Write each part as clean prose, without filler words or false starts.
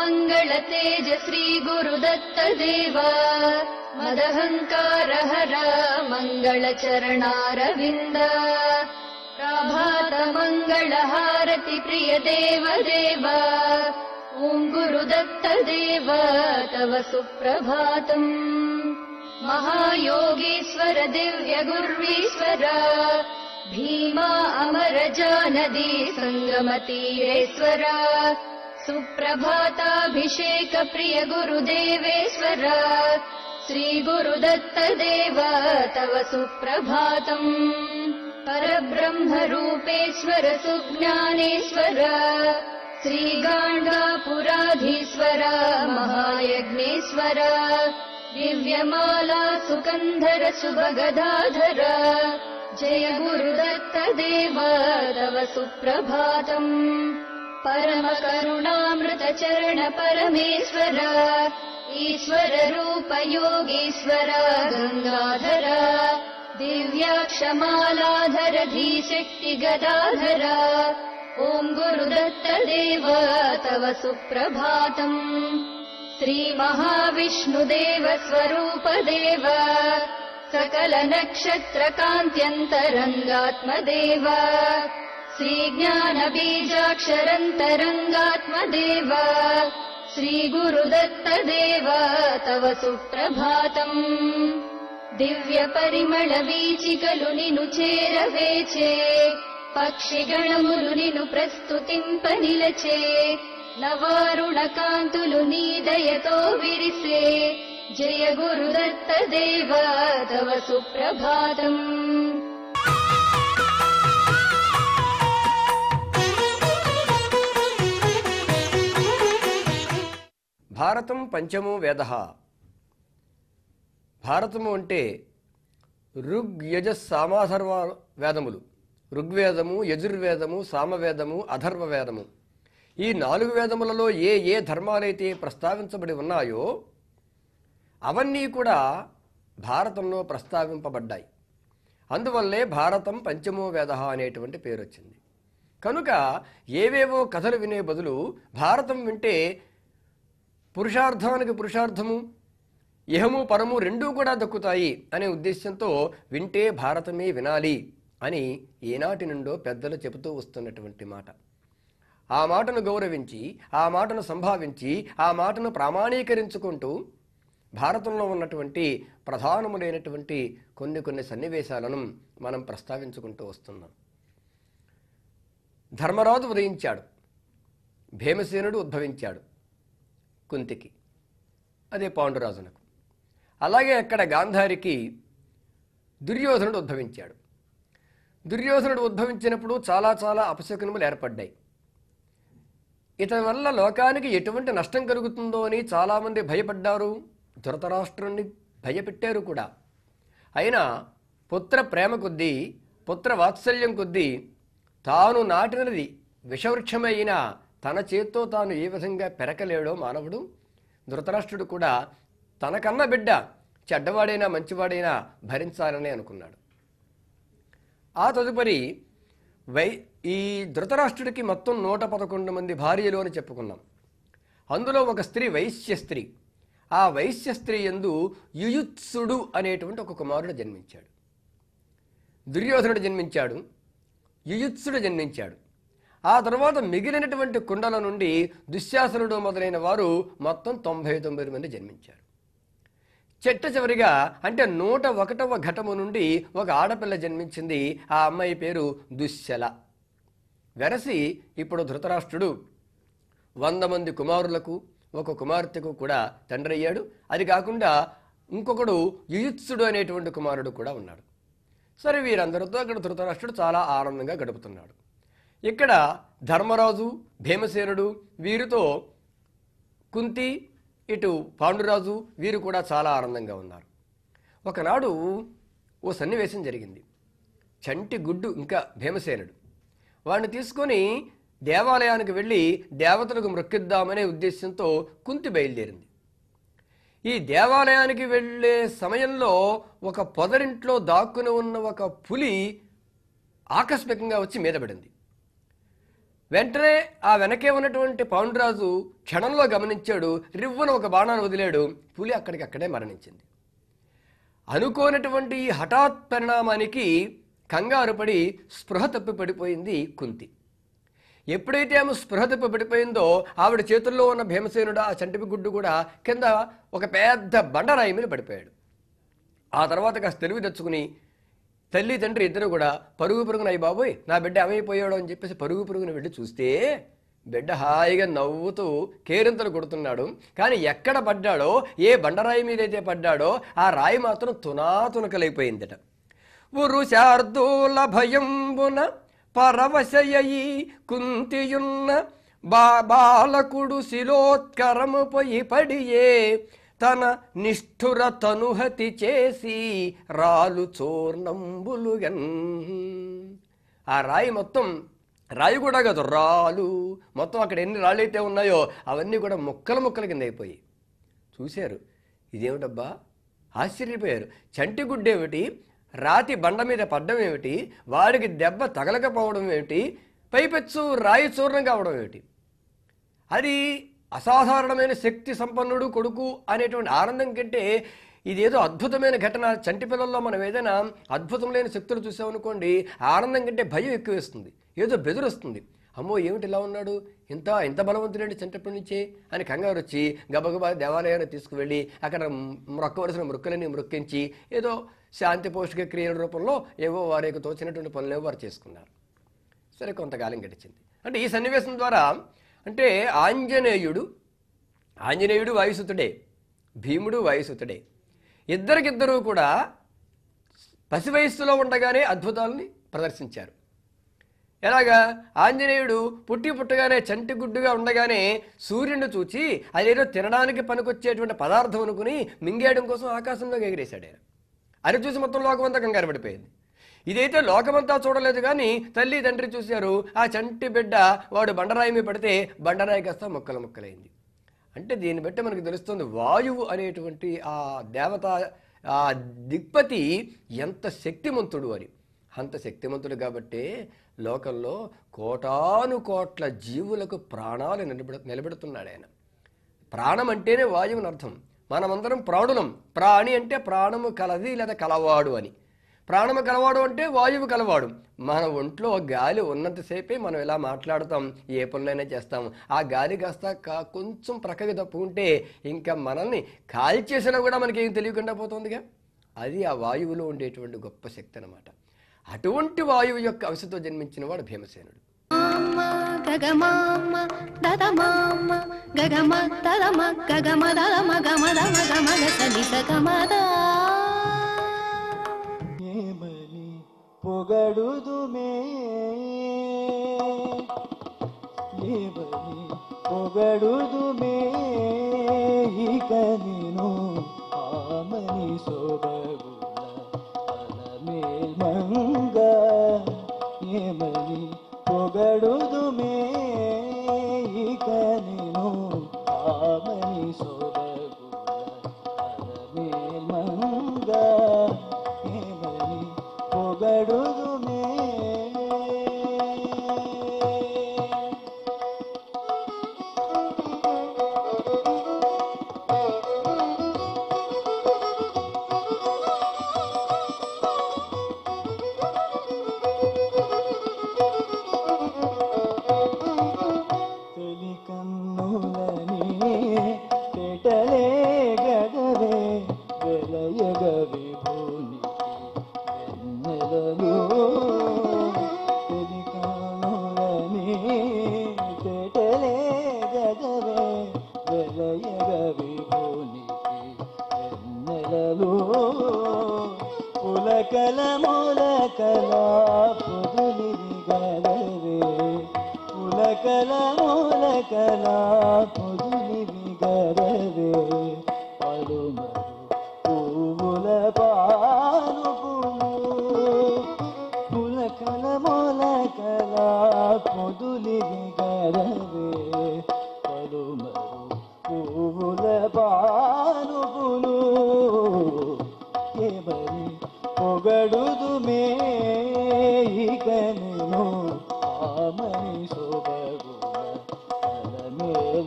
मंगल तेज श्री गुरुदत्त देवा मदहंकार हर मंगल चरणारविंद प्रभात मंगल हारति प्रिय देव देवा ओं गुरुदत्त देव तव सुप्रभातम् महायोगीश्वर दिव्य गुर्वीश्वर भीमा अमर जानदी संगम तीरेश्वर सुप्रभाताभिषेक प्रिय गुरुदेवेश्वर श्री गुरुदत्त देव तव सुप्रभातम् परब्रह्म रूपेश्वर सुज्ञानेश्वर श्री गाण्डापुराधीश्वर महायज्ञेश्वर दिव्यमाला सुकन्धर शुभगदाधर जय गुरुदत्त देव तव सुप्रभातम् परम करुणामृत चरण परमेश्वर ईश्वर रूप योगीश्वर गंगाधर दिव्याक्षमालाधर धीशक्ति गदाधर ओं गुरुदत्त देव तव सुप्रभातम् श्री महाविष्णुदेव स्वरूप देव सकल नक्षत्र कान्त्यन्तरङ्गात्मदेव श्री ज्ञान बीजाक्षरन्तरङ्गात्मदेव श्री गुरुदत्त देव तव सुप्रभातम् दिव्य परिमळ वीचिकलु निनु चेरवेचे पक्षिगणमुलु निनु प्रस्तुतिंपनिलचे नवारुण कांतुलु नी दयतो विरिसे जय गुरुदत्त देव तव सुप्रभातम् భారతం పంచమో వేదః. భారతము అంటే ఋగ్ యజస్ సామాధర్వ వేదములు, ఋగ్వేదము, యజుర్వేదము, సామవేదము, అథర్వ వేదము. ఈ 4 వేదములలో ఏ ఏ ధర్మాలైతే ప్రస్తావించబడి ఉన్నాయో అవన్నీ కూడా భారతంలో ప్రస్తావింపబడ్డాయి. అందువల్లే భారతం పంచమో వేదః అనేటువంటి పేరు వచ్చింది. కనుక ఏవేవో కథలు వినే బదులు భారతం వింటే పురుషార్థానికి పురుషార్థము, ఇహము పరము రెండూ కూడా దక్కుతాయి అనే ఉద్దేశంతో వింటే భారతమే వినాలి అని ఏనాటి నుండో పెద్దలు చెబుతూ వస్తున్నటువంటి మాట. ఆ మాటను గౌరవించి, ఆ మాటను సంభావించి, ఆ మాటను ప్రామాణీకరించుకుంటూ భారతంలో ఉన్నటువంటి ప్రధానములైనటువంటి కొన్ని సన్నివేశాలను మనం ప్రస్తావించుకుంటూ వస్తున్నాం. ధర్మరాజు ఉదయించాడు, భీమసేనుడు ఉద్భవించాడు కుంతికి, అదే పాండురాజునకు. అలాగే అక్కడ గాంధారికి దుర్యోధనుడు ఉద్భవించాడు. దుర్యోధనుడు ఉద్భవించినప్పుడు చాలా అపశకునములు ఏర్పడ్డాయి. ఇతని వల్ల లోకానికి ఎటువంటి నష్టం కలుగుతుందో అని చాలామంది భయపడ్డారు. ధృతరాష్ట్రుణ్ణి భయపెట్టారు కూడా. అయినా పుత్ర ప్రేమ కొద్దీ, పుత్ర వాత్సల్యం కొద్దీ తాను నాటినది విషవృక్షమైన తన చేత్తో తాను ఏ విధంగా పెరకలేడో మానవుడు, ధృతరాష్ట్రుడు కూడా తనకన్న బిడ్డ చెడ్డవాడైనా మంచివాడైనా భరించాలని అనుకున్నాడు. ఆ తదుపరి ఈ ధృతరాష్ట్రుడికి మొత్తం 111 మంది భార్యలు అని చెప్పుకున్నాం. అందులో ఒక స్త్రీ వైశ్య స్త్రీ. ఆ వైశ్య స్త్రీ యందు యుయుత్సుడు అనేటువంటి ఒక కుమారుడు జన్మించాడు. దుర్యోధనుడు జన్మించాడు, యుయుత్సుడు జన్మించాడు. ఆ తర్వాత మిగిలినటువంటి కుండల నుండి దుశ్శాసనుడు మొదలైన వారు మొత్తం 99 మంది జన్మించారు. చివరిగా అంటే 101వ ఘటము నుండి ఒక ఆడపిల్ల జన్మించింది. ఆ అమ్మాయి పేరు దుశ్శల. వెరసి ఇప్పుడు ధృతరాష్ట్రుడు 100 మంది కుమారులకు, ఒక కుమార్తెకు కూడా తండ్రి అయ్యాడు. అది కాకుండా ఇంకొకడు యుయుత్సుడు అనేటువంటి కుమారుడు కూడా ఉన్నాడు. సరే, వీరందరితో అక్కడ ధృతరాష్ట్రుడు చాలా ఆనందంగా గడుపుతున్నాడు. ఇక్కడ ధర్మరాజు, భీమసేనుడు వీరితో కుంతి, ఇటు పాండురాజు వీరు కూడా చాలా ఆనందంగా ఉన్నారు. ఒకనాడు ఓ సన్నివేశం జరిగింది. చంటి గుడ్డు ఇంకా భీమసేనుడు వాడిని తీసుకొని దేవాలయానికి వెళ్ళి దేవతలకు మొక్కిద్దామనే ఉద్దేశంతో కుంతి బయలుదేరింది. ఈ దేవాలయానికి వెళ్ళే సమయంలో ఒక పొదరింట్లో దాక్కుని ఉన్న ఒక పులి ఆకస్మికంగా వచ్చి మీద పడింది. వెంటనే ఆ వెనకే ఉన్నటువంటి పాండురాజు క్షణంలో గమనించాడు, రివ్వున ఒక బాణాన్ని వదిలాడు, పులి అక్కడికక్కడే మరణించింది. అనుకోనటువంటి ఈ హఠాత్ పరిణామానికి కంగారు పడి స్పృహ తప్పి పడిపోయింది కుంతి. ఎప్పుడైతే ఆమె స్పృహ తప్పి పడిపోయిందో ఆవిడ చేతుల్లో ఉన్న భీమసేనుడు ఆ చంటిపి గుడ్డు కూడా కింద ఒక పెద్ద బండరాయి మీద పడిపోయాడు. ఆ తర్వాత కాస్త తెలివి తెచ్చుకుని తల్లి తండ్రి ఇద్దరు కూడా పరుగు పరుగున అయ్యి బాబోయ్ నా బిడ్డ ఏమైపోయాడు అని చెప్పేసి పరుగు పరుగున వెళ్ళి చూస్తే బిడ్డ హాయిగా నవ్వుతూ కేరింతలు కొడుతున్నాడు. కానీ ఎక్కడ పడ్డాడో, ఏ బండరాయి మీద అయితే పడ్డాడో ఆ రాయి మాత్రం తునాతునకలైపోయిందట. ఉరు శార్దూల భయంబున పరవశయీ కుంతియున్న బాలకుడు శిలోత్కరము పొయి పడియే తన నిష్ఠుర తనుహతి చేసి రాలు చూర్ణంబులుగన్. ఆ రాయి మొత్తం, రాయి కూడా కాదు రాళ్ళు మొత్తం, అక్కడ ఎన్ని రాళ్ళు అయితే ఉన్నాయో అవన్నీ కూడా ముక్కలు ముక్కల కింద అయిపోయి చూశారు. ఇదేమిటబ్బా ఆశ్చర్యపోయారు. చంటి గుడ్డేమిటి, రాతి బండ మీద పడ్డం ఏమిటి, వాడికి దెబ్బ తగలకపోవడం ఏమిటి, పైపెచ్చు రాయి చూర్ణం కావడం ఏమిటి, అది అసాధారణమైన శక్తి సంపన్నుడు కొడుకు అనేటువంటి ఆనందం కంటే ఇదేదో అద్భుతమైన ఘటన. చంటి పిల్లల్లో మనం ఏదైనా అద్భుతం లేని శక్తులు చూసామనుకోండి, ఆనందం కంటే భయం ఎక్కువ వేస్తుంది, ఏదో బెదురొస్తుంది. అమ్మో ఏమిటి ఇలా ఉన్నాడు, ఇంత బలవంతుడండి చంటప్పటి నుంచే అని కంగారు వచ్చి గబగబా దేవాలయాన్ని తీసుకువెళ్ళి అక్కడ మొక్కవలసిన మొక్కలని మొక్కించి ఏదో శాంతి పౌష్టిక క్రియల రూపంలో ఏవో వారికి తోచినటువంటి పనులేవో వారు చేసుకున్నారు. సరే కొంతకాలం గడిచింది. అంటే ఈ సన్నివేశం ద్వారా అంటే ఆంజనేయుడు వాయుసుతుడే, భీముడు వాయుసుతుడే, ఇద్దరికిద్దరూ కూడా పసి వయస్సులో ఉండగానే అద్భుతాలని ప్రదర్శించారు. ఎలాగా? ఆంజనేయుడు పుట్టగానే చంటి గుడ్డుగా ఉండగానే సూర్యుడిని చూచి అదేదో తినడానికి పనికొచ్చేటువంటి పదార్థం అనుకుని మింగేయడం కోసం ఆకాశంలో ఎగిరేశాడు ఆయన. అది చూసి మొత్తం లోకమంతా కంగారు పడిపోయింది. ఇదైతే లోకమంతా చూడలేదు కానీ తల్లి తండ్రి చూశారు. ఆ చంటి బిడ్డ వాడు బండరాయి మీద పడితే బండరాయి కాస్త ముక్కలైంది. అంటే దీన్ని బట్టి మనకు తెలుస్తుంది వాయువు అనేటువంటి ఆ దేవత, ఆ దిక్పతి ఎంత శక్తిమంతుడు అని. అంత శక్తిమంతుడు కాబట్టే లోకంలో కోటాను కోట్ల జీవులకు ప్రాణాలు నిలబెడుతున్నాడు ఆయన. ప్రాణం అంటేనే వాయువుని అర్థం. మనమందరం ప్రాణులం. ప్రాణి అంటే ప్రాణము కలది లేదా కలవాడు అని. ప్రాణము కలవాడు అంటే వాయువు కలవాడు. మన ఒంట్లో గాలి ఉన్నంతసేపే మనం ఇలా మాట్లాడతాం, ఏ పనులైనా చేస్తాం. ఆ గాలి కాస్త కొంచెం ప్రక్కకి తప్పుకుంటే ఇంకా మనల్ని కాల్చేసినా కూడా మనకేం తెలియకుండా పోతుందిగా. అది ఆ వాయువులో ఉండేటువంటి గొప్ప శక్తి అన్నమాట. అటువంటి వాయువు యొక్క అంశతో జన్మించిన వాడు భీమసేనుడు. పొగడుదుమే ఇక నేను ఆమని సోబగుల అలమేల్మంగ ఏమని పొగడుదుమే ఇక నేను ఆమని సోబగుల అలమేల్మంగ ఏమని పొగడుదుమే. పొగడుదుమే ఇక నేను ఆమని శోభ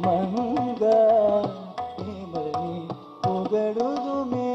మేల్మంగ ఏమని పొగడుదుమే.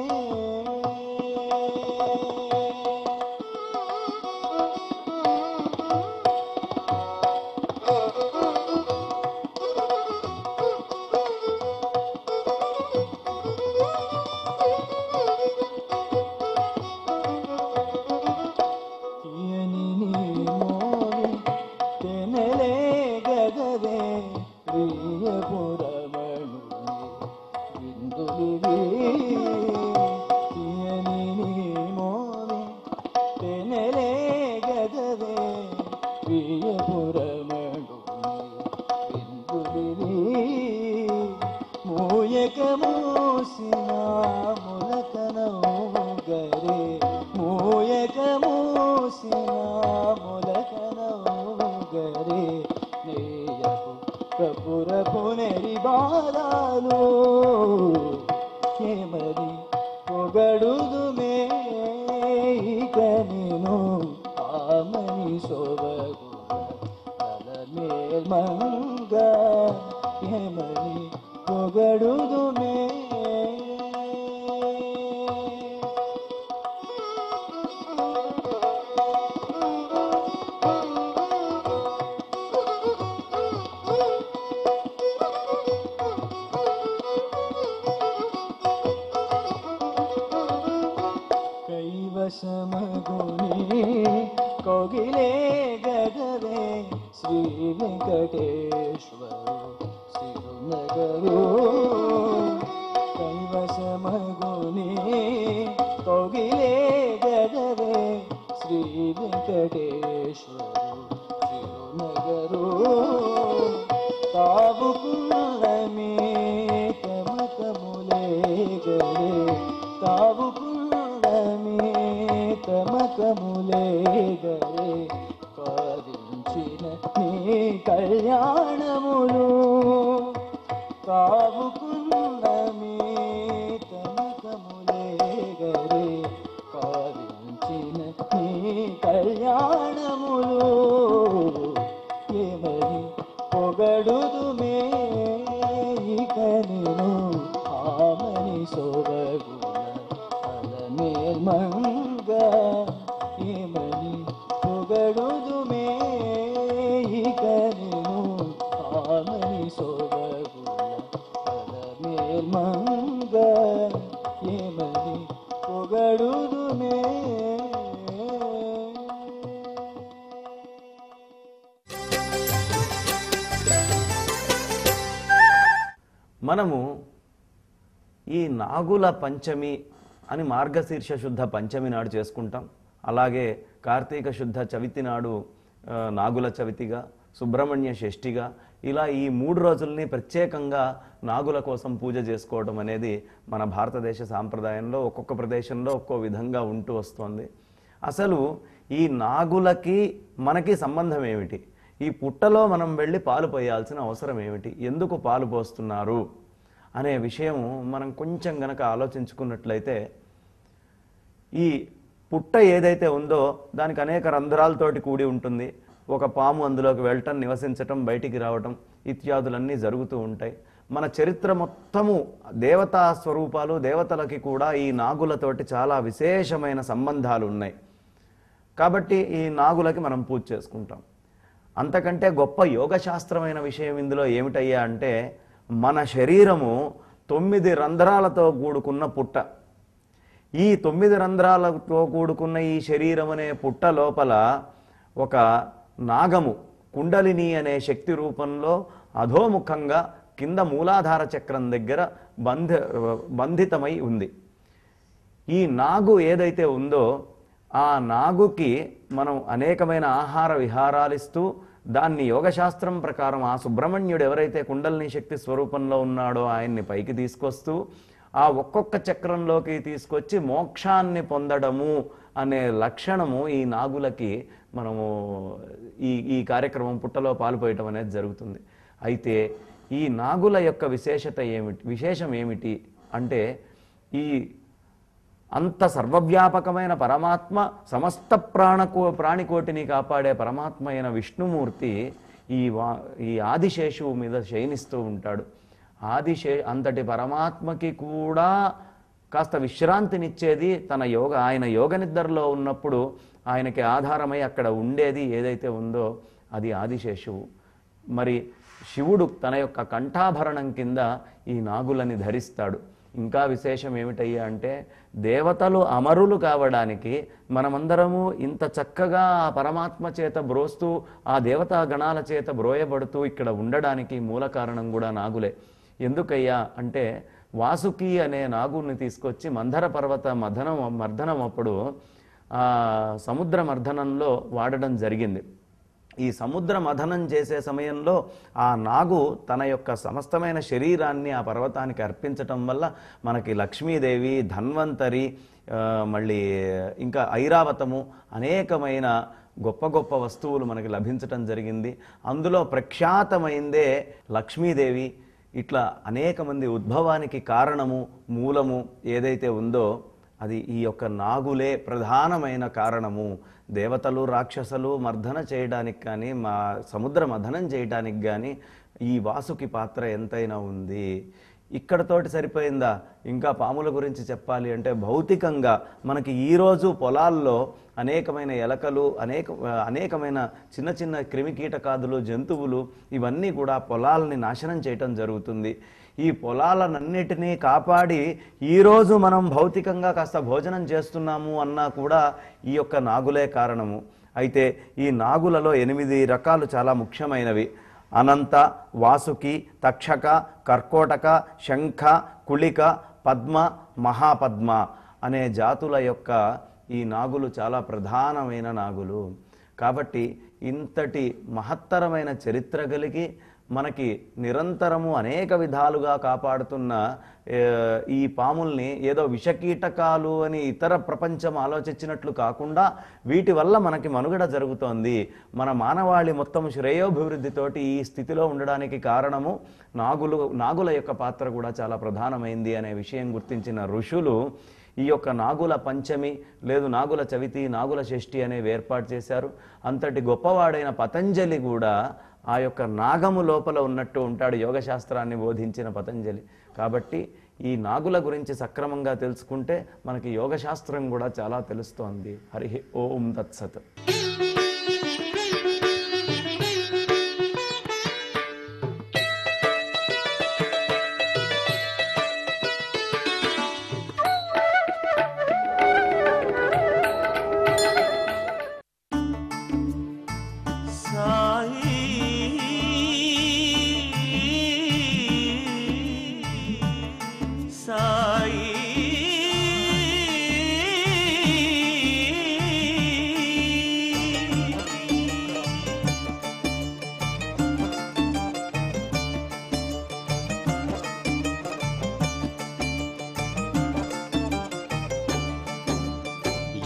ఏమని పొగడుదుమే ఇక నేను ఆమని శోభగుణ మేల్మంగ ఏమని పొగడుదుమే. కైవశమగుని కోగిలే గదవే శ్రీ వెంకటేశ్వరు సిరునగరు. కైవశమగుని కోగిలే గదవే శ్రీ వెంకటేశ్వరు సిరునగరు. తావుకున్నమే తమకములే గరే తావుకున్నమే తమకములే గరే కాదించిన నీ కళ్యాణములు. తావుకున్నమే తమకములే గరే కాదించిన నీ కళ్యాణములు. ఏమని పొగడుదుమే ఇక నేను ఆమని శోభగుణ మేల్మంగ ఏమని పొగడుదుమే ఇక నేను ఆమని శోభగుణ మేల్మంగ ఏమని పొగడుదుమే. మనము ఈ నాగుల పంచమి అని మార్గశీర్ష శుద్ధ పంచమి నాడు చేసుకుంటాం. అలాగే కార్తీక శుద్ధ చవితి నాడు నాగుల చవితిగా, సుబ్రహ్మణ్య షష్ఠిగా, ఇలా ఈ 3 రోజుల్ని ప్రత్యేకంగా నాగుల కోసం పూజ చేసుకోవడం అనేది మన భారతదేశ సాంప్రదాయంలో ఒక్కొక్క ప్రదేశంలో ఒక్కో విధంగా ఉంటూ వస్తుంది. అసలు ఈ నాగులకి మనకి సంబంధం ఏమిటి? ఈ పుట్టలో మనం వెళ్ళి పాలు పోయాల్సిన అవసరం ఏమిటి? ఎందుకు పాలు పోస్తున్నారు అనే విషయం మనం కొంచెం గనక ఆలోచించుకున్నట్లయితే, ఈ పుట్ట ఏదైతే ఉందో దానికి అనేక రంధ్రాలతోటి కూడి ఉంటుంది. ఒక పాము అందులోకి వెళ్ళటం, నివసించటం, బయటికి రావటం ఇత్యాదులన్నీ జరుగుతూ ఉంటాయి. మన చరిత్ర మొత్తము దేవతా స్వరూపాలు, దేవతలకి కూడా ఈ నాగులతోటి చాలా విశేషమైన సంబంధాలు ఉన్నాయి. కాబట్టి ఈ నాగులకి మనం పూజ చేసుకుంటాం. అంతకంటే గొప్ప యోగశాస్త్రమైన విషయం ఇందులో ఏమిటయ్యా అంటే, మన శరీరము 9 రంధ్రాలతో కూడుకున్న పుట్ట. ఈ 9 రంధ్రాలతో కూడుకున్న ఈ శరీరం అనే పుట్ట లోపల ఒక నాగము కుండలిని అనే శక్తి రూపంలో అధోముఖంగా కింద మూలాధార చక్రం దగ్గర బంధితమై ఉంది. ఈ నాగు ఏదైతే ఉందో ఆ నాగుకి మనం అనేకమైన ఆహార విహారాలిస్తూ దాన్ని యోగశాస్త్రం ప్రకారం ఆ సుబ్రహ్మణ్యుడు ఎవరైతే కుండలిని శక్తి స్వరూపంలో ఉన్నాడో ఆయన్ని పైకి తీసుకొస్తూ ఆ ఒక్కొక్క చక్రంలోకి తీసుకొచ్చి మోక్షాన్ని పొందడము అనే లక్షణము ఈ నాగులకి మనము ఈ కార్యక్రమం పుట్టలో పాల్పోయటం అనేది జరుగుతుంది. అయితే ఈ నాగుల యొక్క విశేషం ఏమిటి అంటే, ఈ అంత సర్వవ్యాపకమైన పరమాత్మ, సమస్త ప్రాణికోటిని కాపాడే పరమాత్మ అయిన విష్ణుమూర్తి ఈ ఆదిశేషువు మీద శయనిస్తూ ఉంటాడు. అంతటి పరమాత్మకి కూడా కాస్త విశ్రాంతినిచ్చేది ఆయన యోగ నిద్రలో ఉన్నప్పుడు ఆయనకి ఆధారమై అక్కడ ఉండేది ఏదైతే ఉందో అది ఆదిశేషువు. మరి శివుడు తన యొక్క కంఠాభరణం కింద ఈ నాగులని ధరిస్తాడు. ఇంకా విశేషం ఏమిటయ్యా అంటే, దేవతలు అమరులు కావడానికి మనమందరము ఇంత చక్కగా ఆ పరమాత్మ చేత బ్రోస్తూ ఆ దేవతా గణాల చేత బ్రోయబడుతూ ఇక్కడ ఉండడానికి మూల కారణం కూడా నాగులే. ఎందుకయ్యా అంటే, వాసుకి అనే నాగుని తీసుకొచ్చి మందర పర్వత మర్దనం అప్పుడు సముద్ర మర్దనంలో వాడడం జరిగింది. ఈ సముద్ర మథనం చేసే సమయంలో ఆ నాగు తన యొక్క సమస్తమైన శరీరాన్ని ఆ పర్వతానికి అర్పించటం వల్ల మనకి లక్ష్మీదేవి, ధన్వంతరి, మళ్ళీ ఇంకా ఐరావతము అనేకమైన గొప్ప గొప్ప వస్తువులు మనకి లభించటం జరిగింది. అందులో ప్రఖ్యాతమైందే లక్ష్మీదేవి. ఇట్లా అనేక మంది ఉద్భవానికి కారణము, మూలము ఏదైతే ఉందో అది ఈ యొక్క నాగులే ప్రధానమైన కారణము. దేవతలు, రాక్షసులు మర్దన చేయడానికి కానీ, సముద్ర మథనం చేయడానికి కానీ ఈ వాసుకి పాత్ర ఎంతైనా ఉంది. ఇక్కడతోటి సరిపోయిందా? ఇంకా పాముల గురించి చెప్పాలి అంటే, భౌతికంగా మనకి ఈరోజు పొలాల్లో అనేకమైన ఎలకలు, అనేకమైన చిన్న చిన్న క్రిమికీటకాదులు, జంతువులు ఇవన్నీ కూడా పొలాలని నాశనం చేయటం జరుగుతుంది. ఈ పొలాలన్నిటినీ కాపాడి ఈరోజు మనం భౌతికంగా కాస్త భోజనం చేస్తున్నాము అన్నా కూడా ఈ యొక్క నాగులే కారణము. అయితే ఈ నాగులలో 8 రకాలు చాలా ముఖ్యమైనవి. అనంత, వాసుకి, తక్షక, కర్కోటక, శంఖ, కుళిక, పద్మ, మహాపద్మ అనే జాతుల యొక్క ఈ నాగులు చాలా ప్రధానమైన నాగులు. కాబట్టి ఇంతటి మహత్తరమైన చరిత్ర కలిగి మనకి నిరంతరము అనేక విధాలుగా కాపాడుతున్న ఈ పాముల్ని ఏదో విషకీటకాలు అని ఇతర ప్రపంచం ఆలోచించినట్లు కాకుండా వీటి వల్ల మనకి మనుగడ జరుగుతోంది. మన మానవాళి మొత్తం శ్రేయోభివృద్ధితోటి ఈ స్థితిలో ఉండడానికి కారణము నాగుల యొక్క పాత్ర కూడా చాలా ప్రధానమైంది అనే విషయం గుర్తించిన ఋషులు ఈ యొక్క నాగుల పంచమి లేదు నాగుల చవితి, నాగుల షష్ఠి అనేవి ఏర్పాటు చేశారు. అంతటి గొప్పవాడైన పతంజలి కూడా ఆ యొక్క నాగము లోపల ఉన్నట్టు ఉంటాడు, యోగశాస్త్రాన్ని బోధించిన పతంజలి. కాబట్టి ఈ నాగుల గురించి సక్రమంగా తెలుసుకుంటే మనకి యోగశాస్త్రం కూడా చాలా తెలుస్తోంది. హరి ఓం తత్సత్.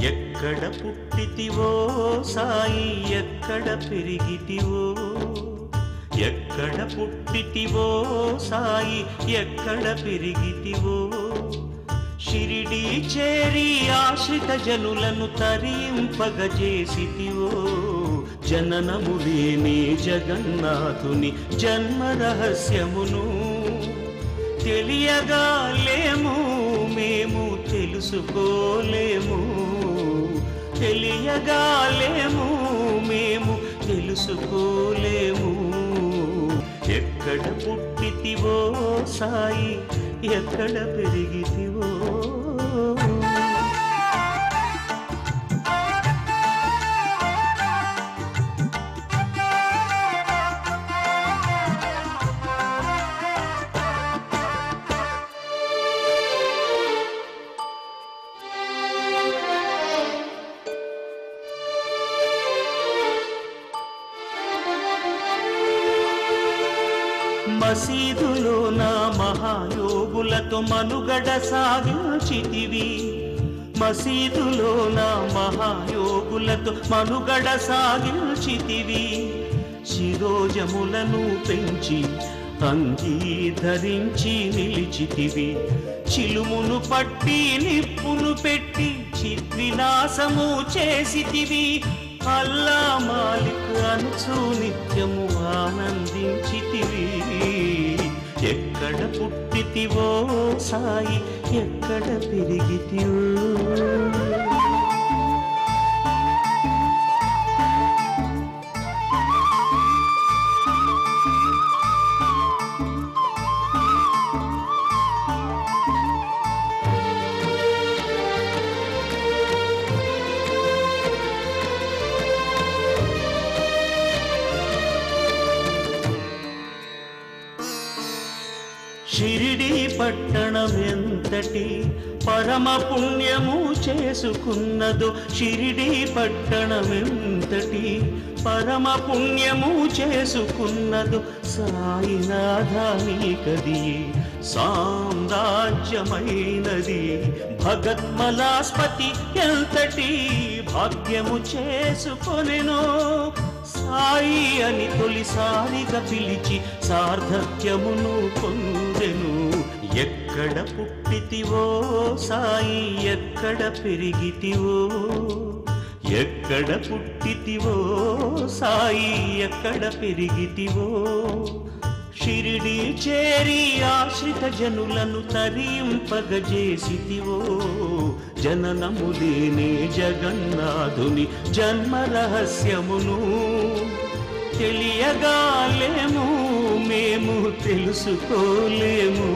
ఎక్కడ పుట్టితివో సాయి, ఎక్కడ పెరిగితివో, ఎక్కడ పుట్టితివో సాయి, ఎక్కడ పెరిగితివో, షిరిడి చేరి ఆశ్రిత జనులను తరింపగజేసితివో, జననము లేని జగన్నాథుని జన్మ రహస్యమును తెలియగా లేము మేము, తెలుసుకోలేము, తెలియగాలేము మేము, తెలుసుకోలేము. ఎక్కడ పుట్టితివో సాయి, ఎక్కడ పెరిగితివో. మసీదులో నా మహాయోగులతో మనుగడ సాగించితివి, మసీదులో నా మహాయోగులతో మనుగడ సాగించితివి, శిరోజములను పెంచి అంగీధరించి నిలిచితివి, చిలుమును పట్టి నిప్పును పెట్టి చిద్విలాసము చేసితివి, అల్లా మాలిక్ అనుచు నిత్యము ఆనందించితివి. ఎక్కడ పుట్టితివో సాయి, ఎక్కడ పెరిగితివో. షిరిడి పట్టణం ఎంతటి పరమ పుణ్యము చేసుకున్నదో, షిరిడి పట్టణం ఎంతటి పరమ పుణ్యము చేసుకున్నదో, సాయినాథానికది సామ్రాజ్యమైనది. భగత్మలాస్పతి ఎంతటి భాగ్యము చేసుకొనెనో, సాయి అని తొలిసారిగా పిలిచి సార్థక్యమును పొందెను. ఎక్కడ పుట్టితివో సాయి, ఎక్కడ పెరిగితివో. ఎక్కడ పుట్టితివో సాయి, ఎక్కడ పెరిగితివో. షిరిడి చేరి ఆశ్రిత జనులను తరింపగజేసితివో. జననములేనే జగన్నాథుని జన్మ రహస్యమును తెలియగాలేము, మేము తెలుసుకోలేము.